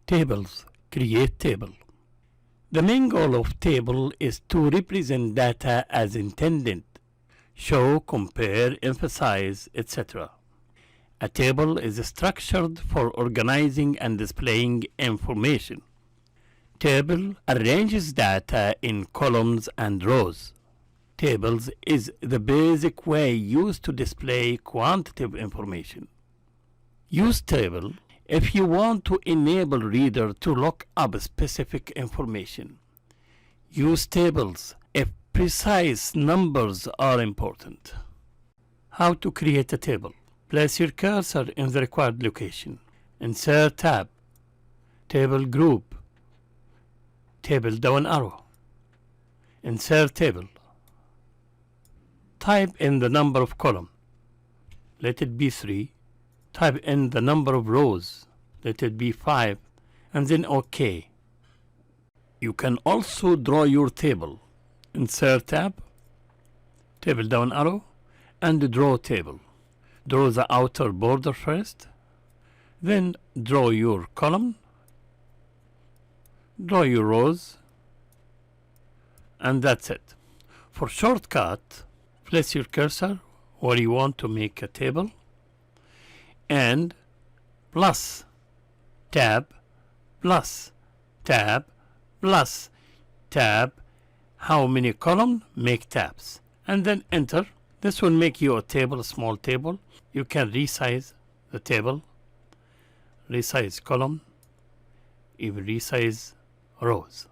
Tables. Create table. The main goal of table is to represent data as intended. Show, compare, emphasize, etc. A table is structured for organizing and displaying information. Table arranges data in columns and rows. Tables is the basic way used to display quantitative information. Use table if you want to enable reader to look up specific information. Use tables if precise numbers are important. How to create a table? Place your cursor in the required location. Insert tab. Table group. Table down arrow. Insert table. Type in the number of column. Let it be 3. Type in the number of rows. Let it be 5. And then OK. You can also draw your table. Insert tab. Table down arrow. And draw table. Draw the outer border first. Then draw your column. Draw your rows. And that's it. For shortcut, place your cursor where you want to make a table and plus tab plus tab plus tab. How many columns? Make tabs and then enter. This will make you a table, a small table. You can resize the table, resize column, even resize rows.